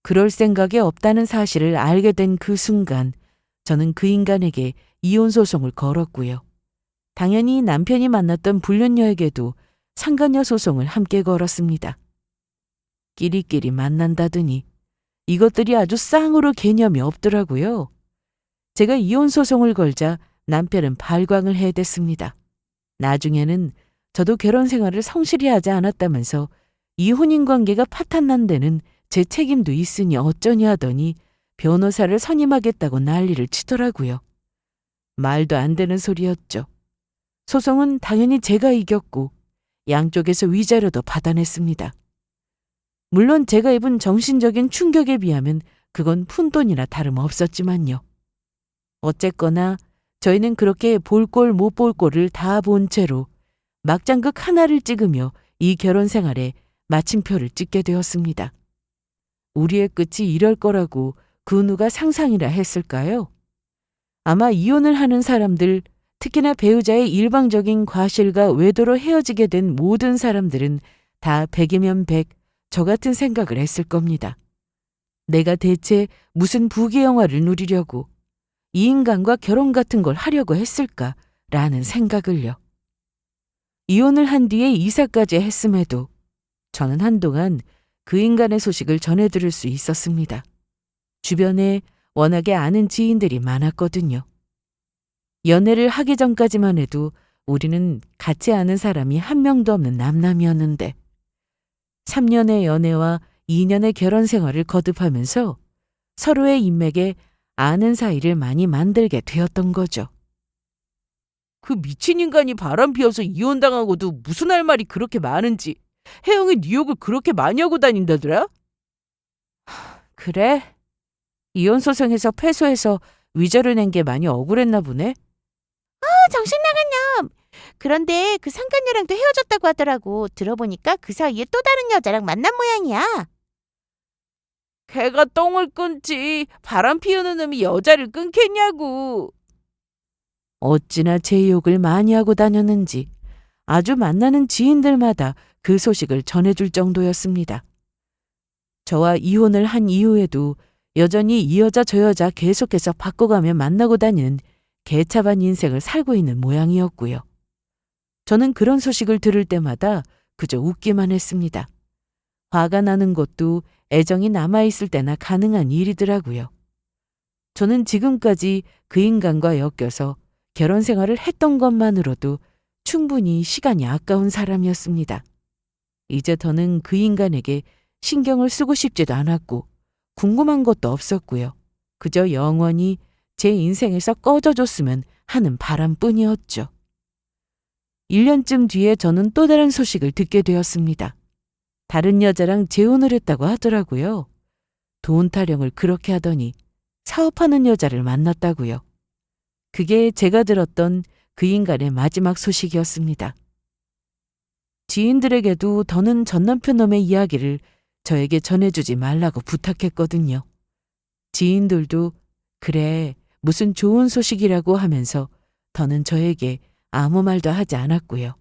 그럴 생각이 없다는 사실을 알게 된 그 순간 저는 그 인간에게 이혼 소송을 걸었고요. 당연히 남편이 만났던 불륜녀에게도 상간녀 소송을 함께 걸었습니다. 끼리끼리 만난다더니 이것들이 아주 쌍으로 개념이 없더라고요. 제가 이혼 소송을 걸자 남편은 발광을 해댔습니다. 나중에는 저도 결혼 생활을 성실히 하지 않았다면서 이혼인 관계가 파탄난 데는 제 책임도 있으니 어쩌니 하더니 변호사를 선임하겠다고 난리를 치더라고요. 말도 안 되는 소리였죠. 소송은 당연히 제가 이겼고 양쪽에서 위자료도 받아냈습니다. 물론 제가 입은 정신적인 충격에 비하면 그건 푼돈이나 다름없었지만요. 어쨌거나 저희는 그렇게 볼 꼴 못 볼 꼴을 다 본 채로 막장극 하나를 찍으며 이 결혼 생활에 마침표를 찍게 되었습니다. 우리의 끝이 이럴 거라고 그 누가 상상이라 했을까요? 아마 이혼을 하는 사람들, 특히나 배우자의 일방적인 과실과 외도로 헤어지게 된 모든 사람들은 다 100이면 100, 저 같은 생각을 했을 겁니다. 내가 대체 무슨 부귀 영화를 누리려고 이 인간과 결혼 같은 걸 하려고 했을까라는 생각을요. 이혼을 한 뒤에 이사까지 했음에도 저는 한동안 그 인간의 소식을 전해들을 수 있었습니다. 주변에 워낙에 아는 지인들이 많았거든요. 연애를 하기 전까지만 해도 우리는 같이 아는 사람이 한 명도 없는 남남이었는데 3년의 연애와 2년의 결혼 생활을 거듭하면서 서로의 인맥에 아는 사이를 많이 만들게 되었던 거죠. 그 미친 인간이 바람 피워서 이혼당하고도 무슨 할 말이 그렇게 많은지 혜영이 뉴욕을 그렇게 많이 하고 다닌다더라? 그래? 이혼 소송에서 패소해서 위자료 낸 게 많이 억울했나 보네. 정신 나간 놈. 그런데 그 상견례랑도 헤어졌다고 하더라고. 들어보니까 그 사이에 또 다른 여자랑 만난 모양이야. 걔가 똥을 끊지 바람 피우는 놈이 여자를 끊겠냐고. 어찌나 제 욕을 많이 하고 다녔는지 아주 만나는 지인들마다 그 소식을 전해줄 정도였습니다. 저와 이혼을 한 이후에도 여전히 이 여자 저 여자 계속해서 바꿔가며 만나고 다니는 개차반 인생을 살고 있는 모양이었고요. 저는 그런 소식을 들을 때마다 그저 웃기만 했습니다. 화가 나는 것도 애정이 남아있을 때나 가능한 일이더라고요. 저는 지금까지 그 인간과 엮여서 결혼 생활을 했던 것만으로도 충분히 시간이 아까운 사람이었습니다. 이제 더는 그 인간에게 신경을 쓰고 싶지도 않았고 궁금한 것도 없었고요. 그저 영원히 제 인생에서 꺼져줬으면 하는 바람뿐이었죠. 1년쯤 뒤에 저는 또 다른 소식을 듣게 되었습니다. 다른 여자랑 재혼을 했다고 하더라고요. 돈 타령을 그렇게 하더니 사업하는 여자를 만났다고요. 그게 제가 들었던 그 인간의 마지막 소식이었습니다. 지인들에게도 더는 전남편 놈의 이야기를 저에게 전해주지 말라고 부탁했거든요. 지인들도 그래 무슨 좋은 소식이라고 하면서 더는 저에게 아무 말도 하지 않았고요.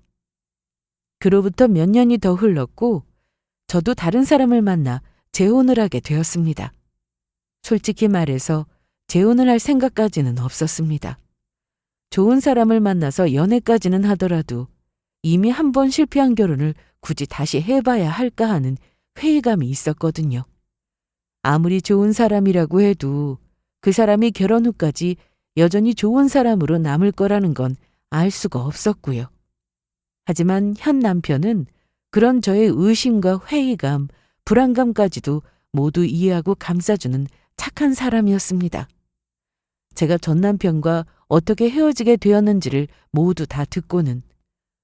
그로부터 몇 년이 더 흘렀고 저도 다른 사람을 만나 재혼을 하게 되었습니다. 솔직히 말해서 재혼을 할 생각까지는 없었습니다. 좋은 사람을 만나서 연애까지는 하더라도 이미 한 번 실패한 결혼을 굳이 다시 해봐야 할까 하는 회의감이 있었거든요. 아무리 좋은 사람이라고 해도 그 사람이 결혼 후까지 여전히 좋은 사람으로 남을 거라는 건 알 수가 없었고요. 하지만 현 남편은 그런 저의 의심과 회의감, 불안감까지도 모두 이해하고 감싸주는 착한 사람이었습니다. 제가 전 남편과 어떻게 헤어지게 되었는지를 모두 다 듣고는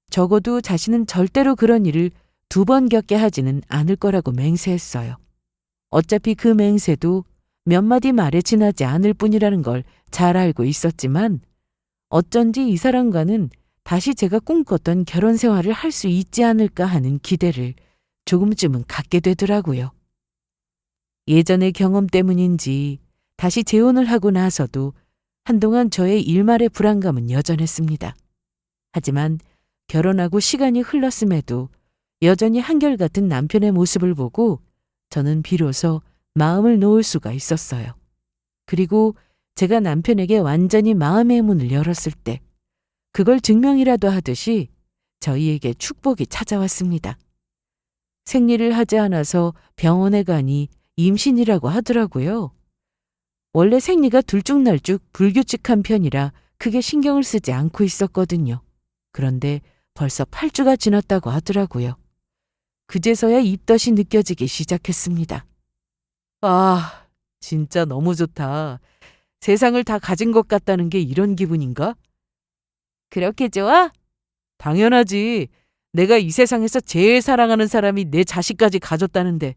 적어도 자신은 절대로 그런 일을 2번 겪게 하지는 않을 거라고 맹세했어요. 어차피 그 맹세도 몇 마디 말에 지나지 않을 뿐이라는 걸 잘 알고 있었지만 어쩐지 이 사람과는 다시 제가 꿈꿨던 결혼 생활을 할 수 있지 않을까 하는 기대를 조금쯤은 갖게 되더라고요. 예전의 경험 때문인지 다시 재혼을 하고 나서도 한동안 저의 일말의 불안감은 여전했습니다. 하지만 결혼하고 시간이 흘렀음에도 여전히 한결같은 남편의 모습을 보고 저는 비로소 마음을 놓을 수가 있었어요. 그리고 제가 남편에게 완전히 마음의 문을 열었을 때 그걸 증명이라도 하듯이 저희에게 축복이 찾아왔습니다. 생리를 하지 않아서 병원에 가니 임신이라고 하더라고요. 원래 생리가 들쭉날쭉 불규칙한 편이라 크게 신경을 쓰지 않고 있었거든요. 그런데 벌써 8주가 지났다고 하더라고요. 그제서야 입덧이 느껴지기 시작했습니다. 아, 진짜 너무 좋다. 세상을 다 가진 것 같다는 게 이런 기분인가? 그렇게 좋아? 당연하지. 내가 이 세상에서 제일 사랑하는 사람이 내 자식까지 가졌다는데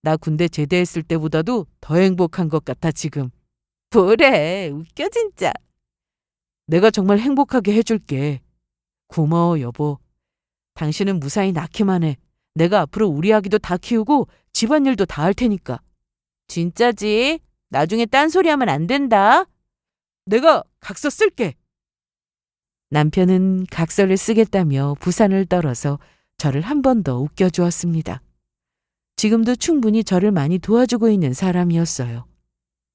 나 군대 제대했을 때보다도 더 행복한 것 같아 지금. 뭐래, 웃겨 진짜. 내가 정말 행복하게 해줄게. 고마워 여보. 당신은 무사히 낳기만 해. 내가 앞으로 우리 아기도 다 키우고 집안일도 다 할 테니까. 진짜지? 나중에 딴소리하면 안 된다. 내가 각서 쓸게. 남편은 각서를 쓰겠다며 부산을 떨어서 저를 한 번 더 웃겨주었습니다. 지금도 충분히 저를 많이 도와주고 있는 사람이었어요.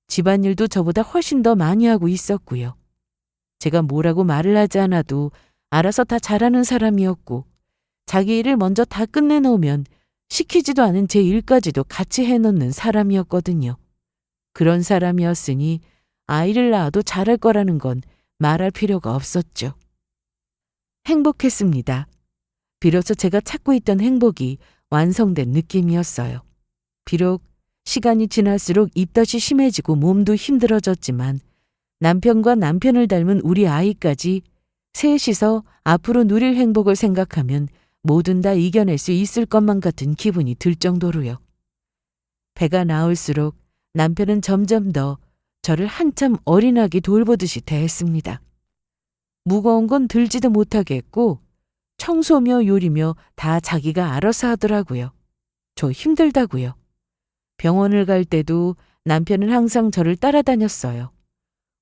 집안일도 저보다 훨씬 더 많이 하고 있었고요. 제가 뭐라고 말을 하지 않아도 알아서 다 잘하는 사람이었고 자기 일을 먼저 다 끝내놓으면 시키지도 않은 제 일까지도 같이 해놓는 사람이었거든요. 그런 사람이었으니 아이를 낳아도 잘할 거라는 건 말할 필요가 없었죠. 행복했습니다. 비로소 제가 찾고 있던 행복이 완성된 느낌이었어요. 비록 시간이 지날수록 입덧이 심해지고 몸도 힘들어졌지만 남편과 남편을 닮은 우리 아이까지 셋이서 앞으로 누릴 행복을 생각하면 뭐든 다 이겨낼 수 있을 것만 같은 기분이 들 정도로요. 배가 나올수록 남편은 점점 더 저를 한참 어린아기 돌보듯이 대했습니다. 무거운 건 들지도 못하게 했고 청소며 요리며 다 자기가 알아서 하더라고요. 저 힘들다고요. 병원을 갈 때도 남편은 항상 저를 따라다녔어요.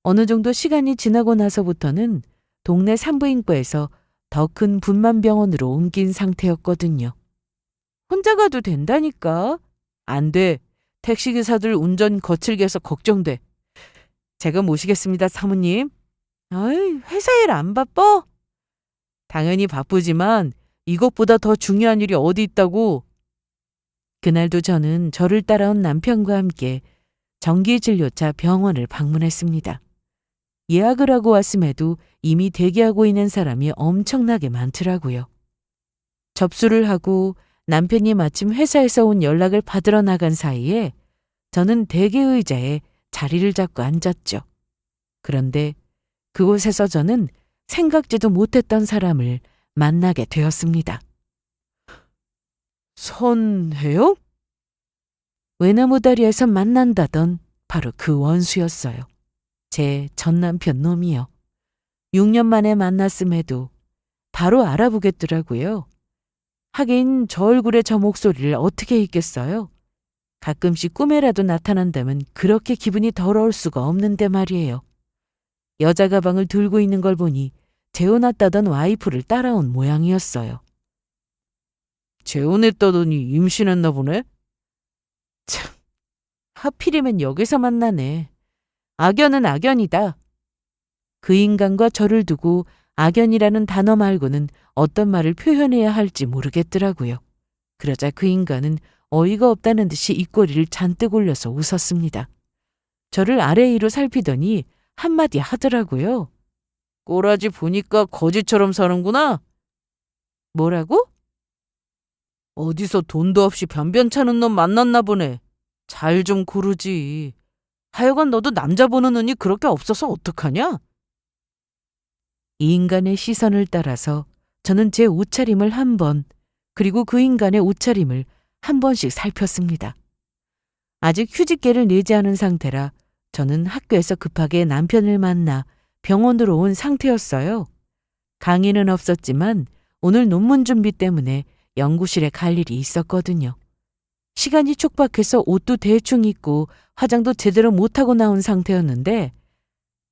어느 정도 시간이 지나고 나서부터는 동네 산부인과에서 더 큰 분만병원으로 옮긴 상태였거든요. 혼자 가도 된다니까. 안 돼. 택시기사들 운전 거칠게 해서 걱정돼. 제가 모시겠습니다, 사모님. 아이, 회사 일 안 바빠? 당연히 바쁘지만 이것보다 더 중요한 일이 어디 있다고. 그날도 저는 저를 따라온 남편과 함께 정기진료차 병원을 방문했습니다. 예약을 하고 왔음에도 이미 대기하고 있는 사람이 엄청나게 많더라고요. 접수를 하고 남편이 마침 회사에서 온 연락을 받으러 나간 사이에 저는 대기 의자에 자리를 잡고 앉았죠. 그런데 그곳에서 저는 생각지도 못했던 사람을 만나게 되었습니다. 선혜영? 외나무 다리에서 만난다던 바로 그 원수였어요. 제 전남편 놈이요. 6년 만에 만났음에도 바로 알아보겠더라고요. 하긴 저 얼굴에 저 목소리를 어떻게 잊겠어요? 가끔씩 꿈에라도 나타난다면 그렇게 기분이 더러울 수가 없는데 말이에요. 여자 가방을 들고 있는 걸 보니 재혼했다던 와이프를 따라온 모양이었어요. 재혼했다더니 임신했나 보네? 참, 하필이면 여기서 만나네. 악연은 악연이다. 그 인간과 저를 두고 악연이라는 단어 말고는 어떤 말을 표현해야 할지 모르겠더라고요. 그러자 그 인간은 어이가 없다는 듯이 입꼬리를 잔뜩 올려서 웃었습니다. 저를 아래 위로 살피더니 한마디 하더라고요. 꼬라지 보니까 거지처럼 사는구나. 뭐라고? 어디서 돈도 없이 변변찮은 놈 만났나 보네. 잘 좀 고르지. 하여간 너도 남자 보는 눈이 그렇게 없어서 어떡하냐? 이 인간의 시선을 따라서 저는 제 옷차림을 한 번, 그리고 그 인간의 옷차림을 한 번씩 살폈습니다. 아직 휴직계를 내지 않은 상태라 저는 학교에서 급하게 남편을 만나 병원으로 온 상태였어요. 강의는 없었지만 오늘 논문 준비 때문에 연구실에 갈 일이 있었거든요. 시간이 촉박해서 옷도 대충 입고 화장도 제대로 못하고 나온 상태였는데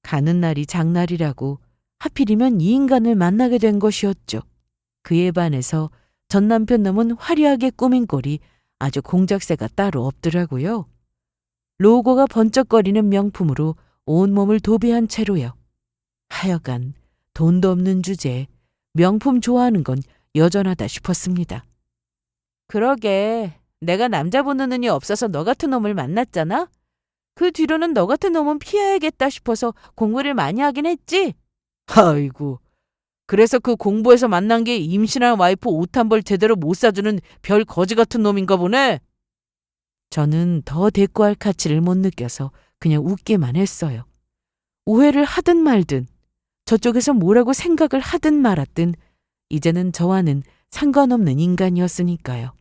가는 날이 장날이라고 하필이면 이 인간을 만나게 된 것이었죠. 그에 반해서 전 남편 놈은 화려하게 꾸민 꼴이 아주 공작새가 따로 없더라고요. 로고가 번쩍거리는 명품으로 온몸을 도배한 채로요. 하여간 돈도 없는 주제에 명품 좋아하는 건 여전하다 싶었습니다. 그러게 내가 남자 보는 눈이 없어서 너 같은 놈을 만났잖아? 그 뒤로는 너 같은 놈은 피해야겠다 싶어서 공부를 많이 하긴 했지? 아이고, 그래서 그 공부에서 만난 게 임신한 와이프 옷 한 벌 제대로 못 사주는 별 거지 같은 놈인가 보네. 저는 더 대꾸할 가치를 못 느껴서 그냥 웃기만 했어요. 오해를 하든 말든 저쪽에서 뭐라고 생각을 하든 말았든 이제는 저와는 상관없는 인간이었으니까요.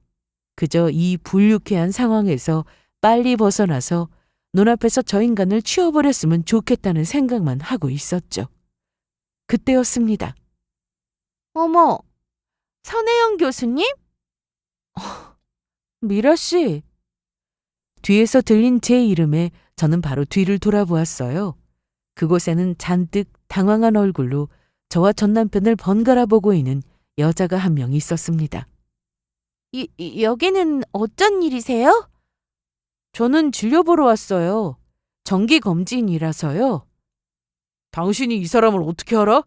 그저 이 불유쾌한 상황에서 빨리 벗어나서 눈앞에서 저 인간을 치워버렸으면 좋겠다는 생각만 하고 있었죠. 그때였습니다. 어머, 선혜영 교수님? 미라 씨. 뒤에서 들린 제 이름에 저는 바로 뒤를 돌아보았어요. 그곳에는 잔뜩 당황한 얼굴로 저와 전 남편을 번갈아 보고 있는 여자가 한 명 있었습니다. 여기는 어쩐 일이세요? 저는 진료 보러 왔어요. 정기 검진이라서요. 당신이 이 사람을 어떻게 알아?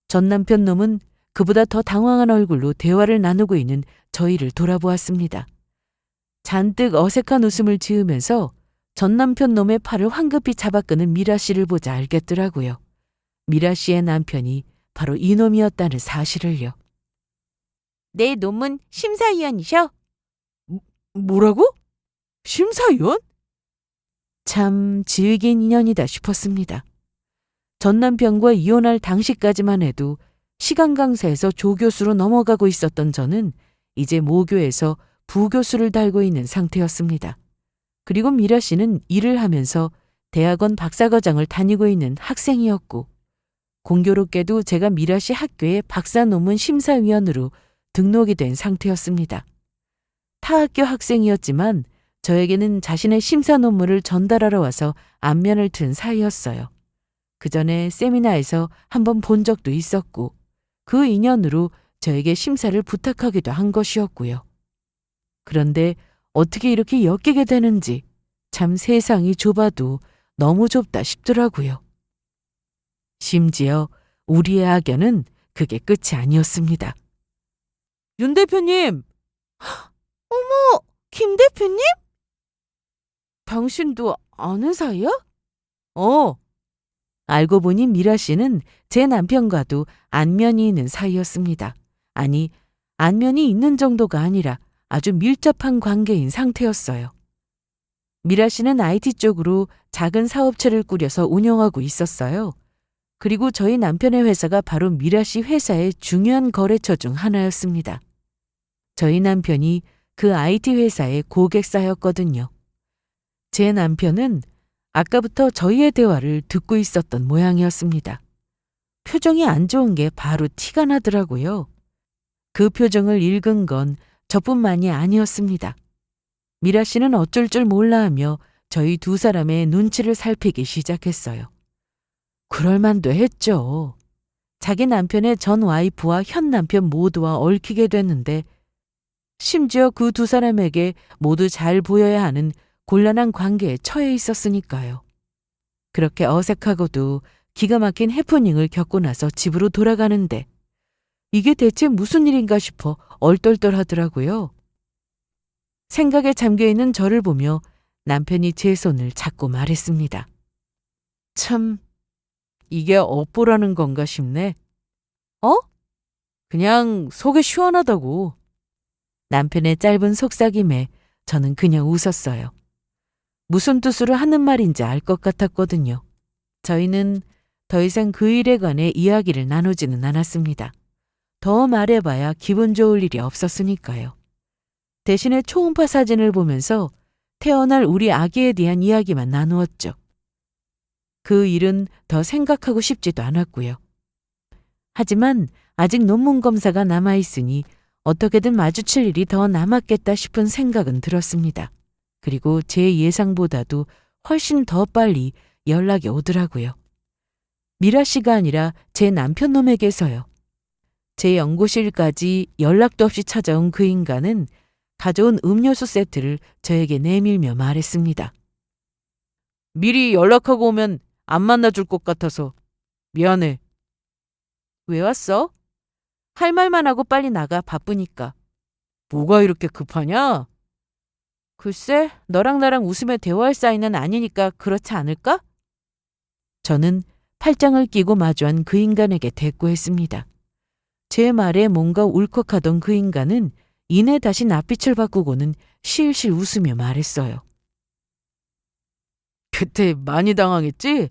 전 남편 놈은 그보다 더 당황한 얼굴로 대화를 나누고 있는 저희를 돌아보았습니다. 잔뜩 어색한 웃음을 지으면서 전 남편 놈의 팔을 황급히 잡아끄는 미라 씨를 보자 알겠더라고요. 미라 씨의 남편이 바로 이놈이었다는 사실을요. 내 논문 심사위원이셔? 뭐라고? 심사위원? 참 질긴 인연이다 싶었습니다. 전 남편과 이혼할 당시까지만 해도 시간 강사에서 조교수로 넘어가고 있었던 저는 이제 모교에서 부교수를 달고 있는 상태였습니다. 그리고 미라 씨는 일을 하면서 대학원 박사과정을 다니고 있는 학생이었고, 공교롭게도 제가 미라 씨 학교의 박사 논문 심사위원으로 등록이 된 상태였습니다. 타 학교 학생이었지만 저에게는 자신의 심사 논문을 전달하러 와서 안면을 튼 사이였어요. 그 전에 세미나에서 한번 본 적도 있었고, 그 인연으로 저에게 심사를 부탁하기도 한 것이었고요. 그런데 어떻게 이렇게 엮이게 되는지 참 세상이 좁아도 너무 좁다 싶더라고요. 심지어 우리의 악연은 그게 끝이 아니었습니다. 윤 대표님! 어머, 김 대표님? 당신도 아는 사이야? 알고 보니 미라 씨는 제 남편과도 안면이 있는 사이였습니다. 아니, 안면이 있는 정도가 아니라 아주 밀접한 관계인 상태였어요. 미라 씨는 IT 쪽으로 작은 사업체를 꾸려서 운영하고 있었어요. 그리고 저희 남편의 회사가 바로 미라 씨 회사의 중요한 거래처 중 하나였습니다. 저희 남편이 그 IT 회사의 고객사였거든요. 제 남편은 아까부터 저희의 대화를 듣고 있었던 모양이었습니다. 표정이 안 좋은 게 바로 티가 나더라고요. 그 표정을 읽은 건 저뿐만이 아니었습니다. 미라 씨는 어쩔 줄 몰라 하며 저희 두 사람의 눈치를 살피기 시작했어요. 그럴만도 했죠. 자기 남편의 전 와이프와 현 남편 모두와 얽히게 됐는데, 심지어 그 두 사람에게 모두 잘 보여야 하는 곤란한 관계에 처해 있었으니까요. 그렇게 어색하고도 기가 막힌 해프닝을 겪고 나서 집으로 돌아가는데 이게 대체 무슨 일인가 싶어 얼떨떨하더라고요. 생각에 잠겨있는 저를 보며 남편이 제 손을 잡고 말했습니다. 참, 이게 업보라는 건가 싶네. 그냥 속이 시원하다고. 남편의 짧은 속삭임에 저는 그냥 웃었어요. 무슨 뜻으로 하는 말인지 알 것 같았거든요. 저희는 더 이상 그 일에 관해 이야기를 나누지는 않았습니다. 더 말해봐야 기분 좋을 일이 없었으니까요. 대신에 초음파 사진을 보면서 태어날 우리 아기에 대한 이야기만 나누었죠. 그 일은 더 생각하고 싶지도 않았고요. 하지만 아직 논문 검사가 남아있으니 어떻게든 마주칠 일이 더 남았겠다 싶은 생각은 들었습니다. 그리고 제 예상보다도 훨씬 더 빨리 연락이 오더라고요. 미라 씨가 아니라 제 남편 놈에게서요. 제 연구실까지 연락도 없이 찾아온 그 인간은 가져온 음료수 세트를 저에게 내밀며 말했습니다. 미리 연락하고 오면 안 만나줄 것 같아서 미안해. 왜 왔어? 할 말만 하고 빨리 나가, 바쁘니까. 뭐가 이렇게 급하냐? 글쎄, 너랑 나랑 웃으며 대화할 사이는 아니니까 그렇지 않을까? 저는 팔짱을 끼고 마주한 그 인간에게 대꾸했습니다. 제 말에 뭔가 울컥하던 그 인간은 이내 다시 낯빛을 바꾸고는 실실 웃으며 말했어요. 그때 많이 당황했지?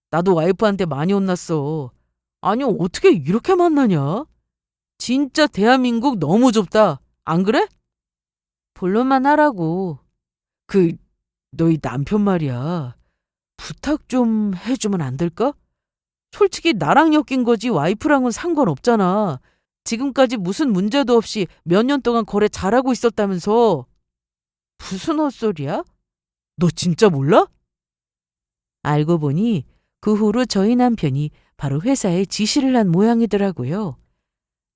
나도 와이프한테 많이 혼났어. 아니, 어떻게 이렇게 만나냐? 진짜 대한민국 너무 좁다. 안 그래? 본론만 하라고. 너희 남편 말이야. 부탁 좀 해주면 안 될까? 솔직히 나랑 엮인 거지 와이프랑은 상관없잖아. 지금까지 무슨 문제도 없이 몇 년 동안 거래 잘하고 있었다면서. 무슨 헛소리야? 너 진짜 몰라? 알고 보니 그 후로 저희 남편이 바로 회사에 지시를 한 모양이더라고요.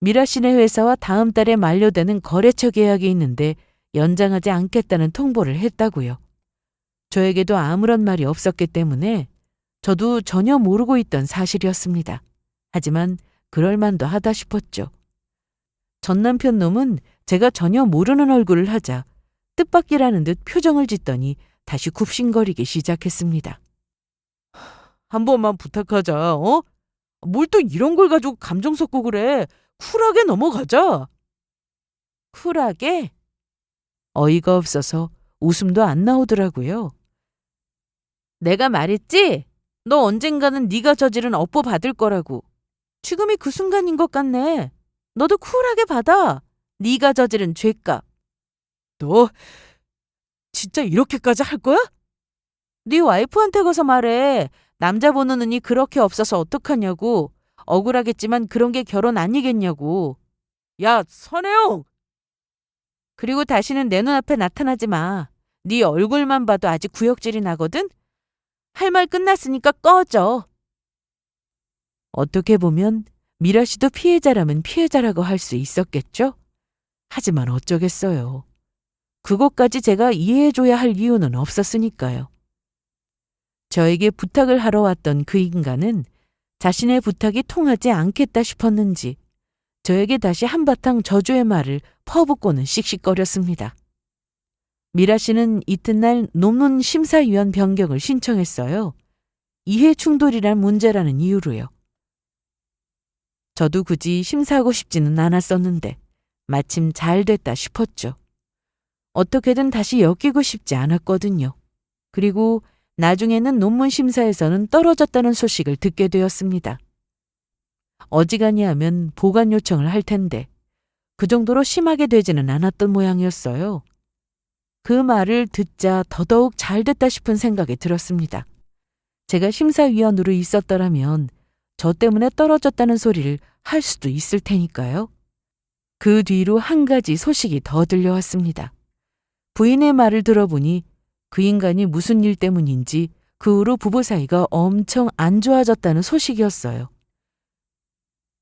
미라 씨네 회사와 다음 달에 만료되는 거래처 계약이 있는데 연장하지 않겠다는 통보를 했다고요. 저에게도 아무런 말이 없었기 때문에 저도 전혀 모르고 있던 사실이었습니다. 하지만 그럴 만도 하다 싶었죠. 전 남편 놈은 제가 전혀 모르는 얼굴을 하자 뜻밖이라는 듯 표정을 짓더니 다시 굽신거리기 시작했습니다. 한 번만 부탁하자, 어? 뭘 또 이런 걸 가지고 감정 섞고 그래. 쿨하게 넘어가자. 쿨하게? 어이가 없어서 웃음도 안 나오더라고요. 내가 말했지? 너 언젠가는 네가 저지른 업보 받을 거라고. 지금이 그 순간인 것 같네. 너도 쿨하게 받아. 네가 저지른 죄값. 너 진짜 이렇게까지 할 거야? 네 와이프한테 가서 말해. 남자 보는 눈이 그렇게 없어서 어떡하냐고. 억울하겠지만 그런 게 결혼 아니겠냐고. 야, 선혜영! 그리고 다시는 내 눈앞에 나타나지 마. 네 얼굴만 봐도 아직 구역질이 나거든? 할 말 끝났으니까 꺼져. 어떻게 보면 미라 씨도 피해자라면 피해자라고 할 수 있었겠죠? 하지만 어쩌겠어요. 그것까지 제가 이해해줘야 할 이유는 없었으니까요. 저에게 부탁을 하러 왔던 그 인간은 자신의 부탁이 통하지 않겠다 싶었는지 저에게 다시 한바탕 저주의 말을 퍼붓고는 씩씩거렸습니다. 미라 씨는 이튿날 논문 심사위원 변경을 신청했어요. 이해 충돌이란 문제라는 이유로요. 저도 굳이 심사하고 싶지는 않았었는데 마침 잘 됐다 싶었죠. 어떻게든 다시 엮이고 싶지 않았거든요. 그리고 나중에는 논문 심사에서는 떨어졌다는 소식을 듣게 되었습니다. 어지간히 하면 보관 요청을 할 텐데 그 정도로 심하게 되지는 않았던 모양이었어요. 그 말을 듣자 더더욱 잘 됐다 싶은 생각이 들었습니다. 제가 심사위원으로 있었더라면 저 때문에 떨어졌다는 소리를 할 수도 있을 테니까요. 그 뒤로 한 가지 소식이 더 들려왔습니다. 부인의 말을 들어보니 그 인간이 무슨 일 때문인지 그 후로 부부 사이가 엄청 안 좋아졌다는 소식이었어요.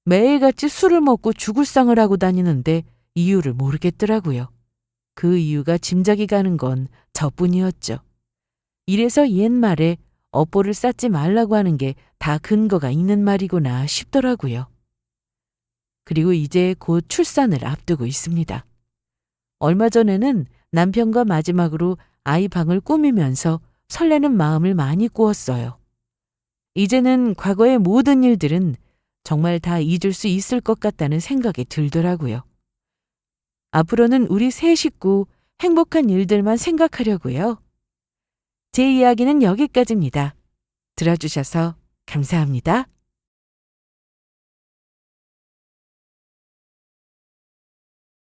매일같이 술을 먹고 죽을 상을 하고 다니는데 이유를 모르겠더라고요. 그 이유가 짐작이 가는 건 저뿐이었죠. 이래서 옛말에 업보를 쌓지 말라고 하는 게 다 근거가 있는 말이구나 싶더라고요. 그리고 이제 곧 출산을 앞두고 있습니다. 얼마 전에는 남편과 마지막으로 아이 방을 꾸미면서 설레는 마음을 많이 꾸었어요. 이제는 과거의 모든 일들은 정말 다 잊을 수 있을 것 같다는 생각이 들더라고요. 앞으로는 우리 세 식구 행복한 일들만 생각하려고요. 제 이야기는 여기까지입니다. 들어주셔서 감사합니다.